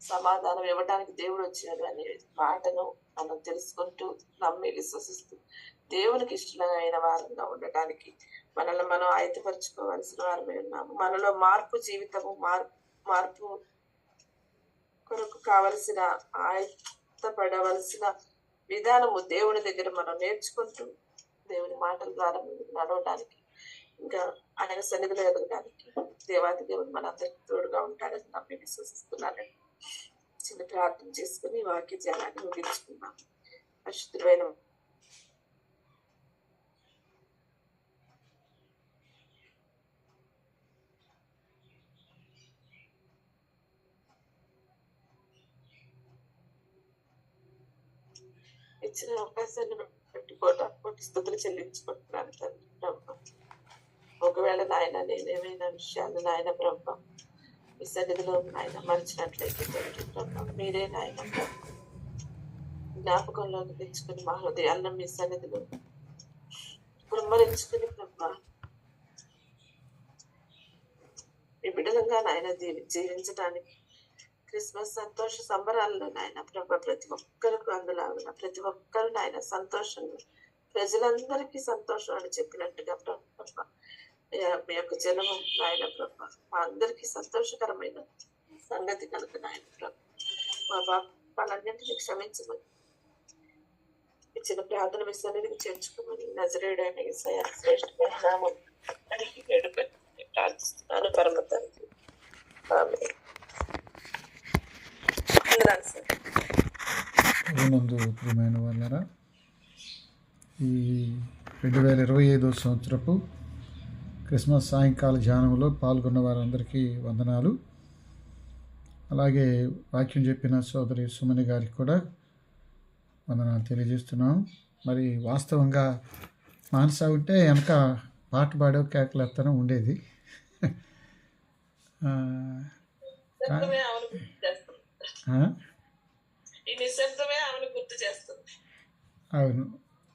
సమాధానం ఇవ్వడానికి దేవుడు వచ్చాడు అనే మాటను మనం తెలుసుకుంటూ నమ్మి విశ్వసిస్తూ దేవునికి ఇష్టమైన వారంగా ఉండటానికి మనల్ని మనం ఆయతపరుచుకోవాల్సిన వారమే ఉన్నాము. మనలో మార్పు జీవితము మార్పు కొరకు కావలసిన ఆయతపడవలసిన విధానము దేవుని దగ్గర మనం నేర్చుకుంటూ దేవుని మాటల ద్వారా నడవడానికి ఇంకా ఆయన సన్నిధిలో ఎదగడానికి దేవాది దేవుడు మనందరికీ తోడుగా ఉంటాడని నమ్మి విశ్వసిస్తున్నానండి. చిన్న ప్రార్థన చేసుకుని వాక్య ధ్యానాన్ని ముగించుకున్నాం. పరిశుద్ధుడైన ఇచ్చిన అవకాశాన్ని బట్టి స్తుతులు చెల్లించుకుంటున్నాను తండ్రి బ్రహ్మ. ఒకవేళ నాయన నేనేమైనా విషయాలు నాయన బ్రహ్మ మీ సన్నిధిలో నాయన మరిచినట్లయితే తండ్రి బ్రహ్మ మీరే నాయన జ్ఞాపకంలోకి తెచ్చుకుని మా హృదయాలను మీ సన్నిధిలో కుమ్మరించుకుని బ్రహ్మ మీ బిడ్డలంగా నాయన జీవించడానికి క్రిస్మస్ సంతోష సంబరాల్లో నాయన ప్రభా ప్రతి ఒక్కరికి అందులాగున ప్రతి ఒక్కరు నాయన సంతోషంగా ప్రజలందరికీ సంతోషం అని చెప్పినట్టుగా ప్రభా మీ యొక్క జనము నాయన ప్రభా మా అందరికీ సంతోషకరమైన సంగతి కనుక నాయన ప్రభా మా పాపాలన్నింటినీ క్షమించమని ఇచ్చిన ప్రార్థన మీ సన్నిధికి చేర్చుకోమని నజరేయుడైన యేసయ్య శ్రేష్ఠమైన నామం అడిగి వేడుకొని ప్రార్థిస్తున్నాను పరమ తండ్రి. ఆమేన్. నందు ప్రియమైన వాళ్ళరా, ఈ 2025 సంవత్సరపు క్రిస్మస్ సాయంకాల ధ్యానంలో పాల్గొన్న వారందరికీ వందనాలు. అలాగే వాక్యం చెప్పిన సోదరి సుమని గారికి కూడా వందనాలు తెలియజేస్తున్నాం. మరి వాస్తవంగా మానస ఉంటే వెనక పాట పాడే కేకలెత్తనం ఉండేది. అవును,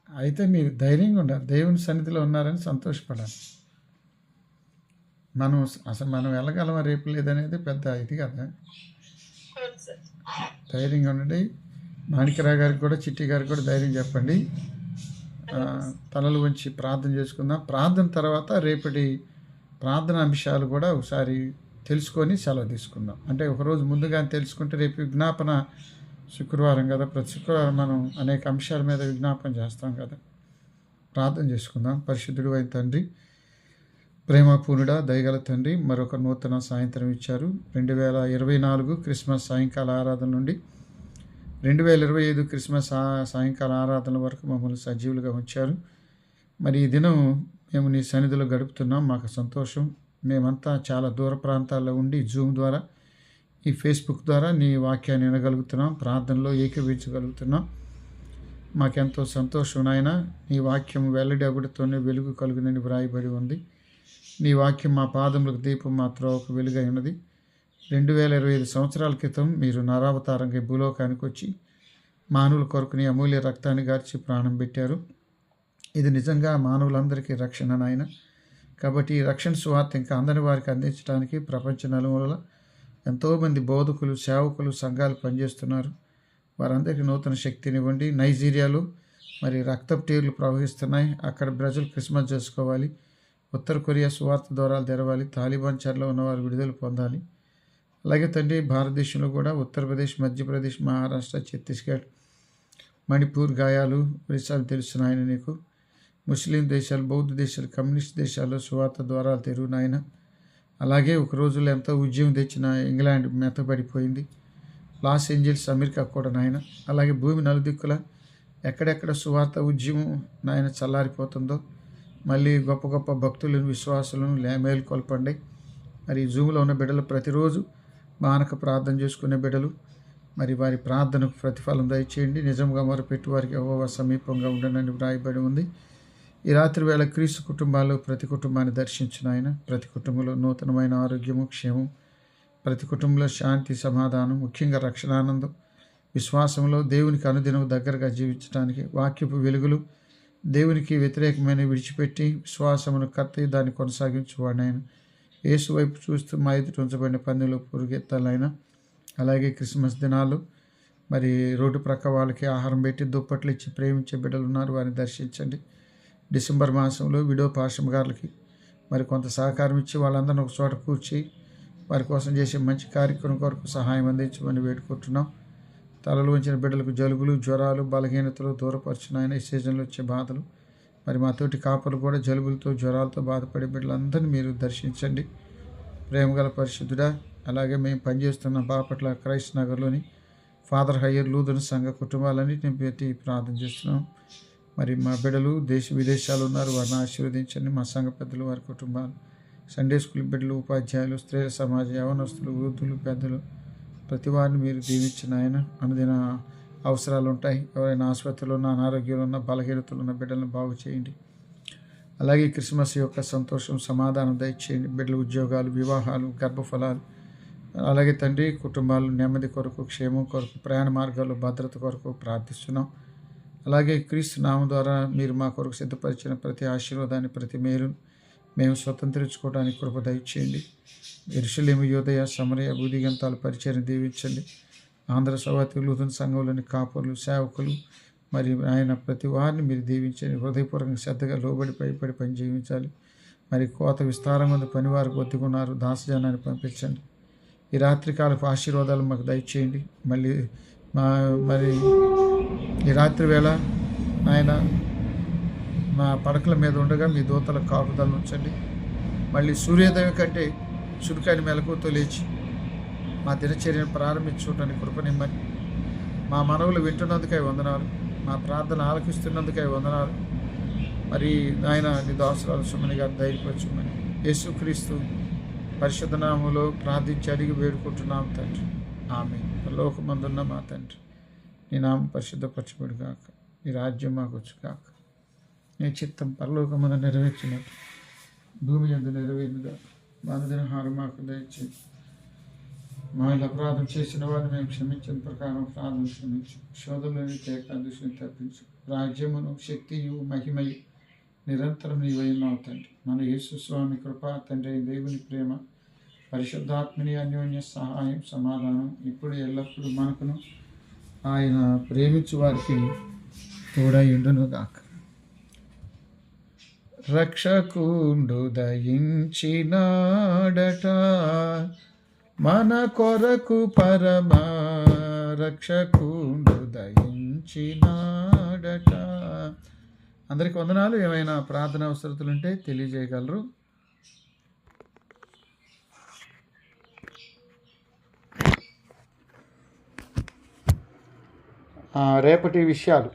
అయితే మీరు ధైర్యంగా ఉండాలి, దేవుని సన్నిధిలో ఉన్నారని సంతోషపడాలి. మనం వెళ్ళగలమా రేపు లేదనేది పెద్ద ఇది కదా. ధైర్యంగా ఉండండి. మాణిక్యరావు గారికి కూడా చిట్టి గారికి కూడా ధైర్యం చెప్పండి. తలలు ఉంచి ప్రార్థన చేసుకుందాం. ప్రార్థన తర్వాత రేపటి ప్రార్థన అంశాలు కూడా ఒకసారి తెలుసుకొని సెలవు తీసుకుందాం. అంటే ఒకరోజు ముందుగా తెలుసుకుంటే రేపు విజ్ఞాపన శుక్రవారం కదా, ప్రతి శుక్రవారం మనం అనేక అంశాల మీద విజ్ఞాపన చేస్తాం కదా. ప్రార్థన చేసుకుందాం. పరిశుద్ధుడు అయిన తండ్రి, ప్రేమపూర్ణుడా, దయగల తండ్రి, మరొక నూతన సాయంత్రం ఇచ్చారు. 2024 క్రిస్మస్ సాయంకాల ఆరాధన నుండి 2025 క్రిస్మస్ సాయంకాల ఆరాధన వరకు మమ్మల్ని సజీవులుగా ఉంచారు. మరి ఈ దినం మేము నీ సన్నిధిలో గడుపుతున్నాం. మాకు సంతోషం. మేమంతా చాలా దూర ప్రాంతాల్లో ఉండి జూమ్ ద్వారా, ఈ ఫేస్బుక్ ద్వారా నీ వాక్యాన్ని వినగలుగుతున్నాం, ప్రార్థనలో ఏకీభవించగలుగుతున్నాం. మాకెంతో సంతోషం నాయన. నీ వాక్యం వెల్లడి అగుడితోనే వెలుగు కలుగునని వ్రాయబడి ఉంది. నీ వాక్యం మా పాదములకు దీపం, మా త్రోవకు వెలుగై ఉన్నది. 2025 సంవత్సరాల క్రితం మీరు నరావతారంగా భూలోకానికి వచ్చి మానవుల కొరకు నీ అమూల్య రక్తాన్ని గార్చి ప్రాణం పెట్టారు. ఇది నిజంగా మానవులందరికీ రక్షణ నాయన. కాబట్టి ఈ రక్షణ సువార్త ఇంకా అందరి వారికి అందించడానికి ప్రపంచ నలుమూలల ఎంతోమంది బోధకులు, సేవకులు, సంఘాలు పనిచేస్తున్నారు. వారందరికీ నూతన శక్తినివ్వండి. నైజీరియాలో మరి రక్తపు టీర్లు ప్రవహిస్తున్నాయి. అక్కడ ప్రజలు క్రిస్మస్ చేసుకోవాలి. ఉత్తర కొరియా సువార్త ద్వారాలు తెరవాలి. తాలిబాన్ చెరలో ఉన్నవారు విడుదల పొందాలి. అలాగే తండ్రి, భారతదేశంలో కూడా ఉత్తరప్రదేశ్, మధ్యప్రదేశ్, మహారాష్ట్ర, ఛత్తీస్గఢ్, మణిపూర్, గాయాలు, ఒరిస్సాలు తెలుస్తున్నాయని నీకు. ముస్లిం దేశాలు, బౌద్ధ దేశాలు, కమ్యూనిస్ట్ దేశాల్లో సువార్త ద్వారాలు తెరువు నాయన. అలాగే ఒక రోజుల్లో ఎంతో ఉద్యమం తెచ్చిన ఇంగ్లాండ్ మెత్తబడిపోయింది. లాస్ ఏంజల్స్, అమెరికా కూడా నాయన. అలాగే భూమి నలుదిక్కుల ఎక్కడెక్కడ సువార్త ఉద్యమం నాయన చల్లారిపోతుందో మళ్ళీ గొప్ప గొప్ప భక్తులను విశ్వాసులను మేల్కొల్పండి. మరి జూమ్లో ఉన్న బిడ్డలు ప్రతిరోజు మానక ప్రార్థన చేసుకునే బిడ్డలు, మరి వారి ప్రార్థనకు ప్రతిఫలం దయచేయండి. నిజంగా మొరపెట్టి వారికి యెహోవా సమీపంగా ఉండనని వ్రాయబడి ఉంది. ఈ రాత్రి వేళ క్రీస్తు కుటుంబాల్లో ప్రతి కుటుంబాన్ని దర్శించిన ఆయన, ప్రతి కుటుంబంలో నూతనమైన ఆరోగ్యము, క్షేమం, ప్రతి కుటుంబంలో శాంతి, సమాధానం, ముఖ్యంగా రక్షణానందం, విశ్వాసంలో దేవునికి అనుదినం దగ్గరగా జీవించడానికి వాక్యపు వెలుగులు, దేవునికి వ్యతిరేకమైన విడిచిపెట్టి విశ్వాసమును కత్తి దాన్ని కొనసాగించువాడు ఆయన. యేసు వైపు చూస్తూ మా ఎదుట ఉంచబడిన పందెంలో పురుగెత్తాలైనా. అలాగే క్రిస్మస్ దినాలు మరి రోడ్డు ప్రక్క వాళ్ళకి ఆహారం పెట్టి దుప్పట్లు ఇచ్చి ప్రేమించే బిడ్డలు ఉన్నారు, వారిని దర్శించండి. డిసెంబర్ మాసంలో విడో పాషం గారులకి మరి కొంత సహకారం ఇచ్చి వాళ్ళందరినీ ఒక చోట కూర్చి వారి కోసం చేసే మంచి కార్యక్రమం కొరకు సహాయం అందించమని వేడుకుంటున్నాం. తలలు వంచిన బిడ్డలకు జలుబులు, జ్వరాలు, బలహీనతలు దూరపరిచిన ఆయన ఈ సీజన్లో వచ్చే బాధలు, మరి మా తోటి కాపలు కూడా జలుబులతో, జ్వరాలతో బాధపడే బిడ్డలందరినీ మీరు దర్శించండి. ప్రేమగల పరిశుద్ధుడా, అలాగే మేము పనిచేస్తున్న బాపట్ల క్రైస్ట్ నగర్లోని ఫాదర్ హయ్యర్ లూథరన్ సంఘ కుటుంబాలన్నింటిని పెట్టి ప్రార్థన చేస్తున్నాం. మరి మా బిడ్డలు దేశ విదేశాలు ఉన్నారు, వారిని ఆశీర్వదించండి. మా సంఘ పెద్దలు, వారి కుటుంబాలు, సండే స్కూల్ బిడ్డలు, ఉపాధ్యాయులు, స్త్రీల సమాజం, యవనస్తులు, వృద్ధులు, పెద్దలు, ప్రతి వారిని మీరు దీవించిన ఆయన. అనుదిన అవసరాలు ఉంటాయి. ఎవరైనా ఆసుపత్రిలో ఉన్న, అనారోగ్యంలో ఉన్న, బలహీనతలు ఉన్న బిడ్డలను బాగు చేయండి. అలాగే క్రిస్మస్ యొక్క సంతోషం, సమాధానం దయచేయండి. బిడ్డల ఉద్యోగాలు, వివాహాలు, గర్భఫలాలు, అలాగే తండ్రి కుటుంబాలు నెమ్మది కొరకు, క్షేమం కొరకు, ప్రయాణ మార్గాల్లో భద్రత కొరకు ప్రార్థిస్తున్నాం. అలాగే క్రీస్తు నామం ద్వారా మీరు మా కొరకు సిద్ధపరిచిన ప్రతి ఆశీర్వాదాన్ని, ప్రతి మేలును మేము స్వతంత్రించుకోవడానికి కృప దయచేయండి. యెరూషలేము, యూదయ, సమరయ, బూదిగంతాల పరిచయం దీవించండి. ఆంధ్ర సౌవాతి లూథరన్ సంఘంలోని కాపరులు, సేవకులు, మరి ఆయన ప్రతి వారిని మీరు దీవించండి. హృదయపూర్వకంగా శ్రద్ధగా లోబడి భయపడి పని జీవించాలి. మరి కోత విస్తారంగా ఉంది, పనివారు కొద్దిగున్నారు, దాసజనాన్ని పంపించండి. ఈ రాత్రికాలపు ఆశీర్వాదాలు మాకు దయచేయండి. మరి ఈ రాత్రి వేళ ఆయన మా పడకల మీద ఉండగా మీ దూతల కాపుదలను ఉంచండి. మళ్ళీ సూర్యోదయం కంటే చురుకాని మెలకువతో లేచి మా దినచర్యను ప్రారంభించుకోవడానికి కృపనిమ్మని. మా మనవులు వింటున్నందుకై వందనాలు, మా ప్రార్థన ఆలకిస్తున్నందుకై వందనాలు. మరి ఆయన నీ దాసురాలు సుమని గారు ధైర్యపరచుమని యేసుక్రీస్తు పరిశుద్ధ నామములో ప్రార్థించి అడిగి వేడుకుంటున్నాం తండ్రి, ఆమేన్. పరలోకమందున్న మా తండ్రి, నీ నామం పరిశుద్ధపరచబడు గాక, నీ రాజ్యం మాకు వచ్చు గాక, నీ చిత్తం పరలోకమందు నెరవేర్చినట్టు భూమి యందు నెరవేరుగా. మా అనుదినహారం మాకు దయచేసి, మా అపరాధం చేసిన వారిని మేము క్షమించిన ప్రకారం ప్రార్థన క్షమించు. శోధనలోని ఏకాదశిని తప్పించు. రాజ్యమును, శక్తియు, మహిమయు నిరంతరం నీవైనావు తండ్రి. మన యేసు స్వామి కృప, తండ్రి దేవుని ప్రేమ, పరిశుద్ధాత్మని అన్యోన్య సహాయం, సమాధానం ఇప్పుడు ఎల్లప్పుడూ మనకును ఆయన ప్రేమించు వారికి తోడయుండును గాక. రక్షకుండు దయించినాడట మన కొరకు పరమ రక్షకుండు దయించినాడట. అందరికి వందనాలు. ఏమైనా ప్రార్థన అవసరతలు ఉంటే తెలియజేయగలరు. రేపటి విషయాలు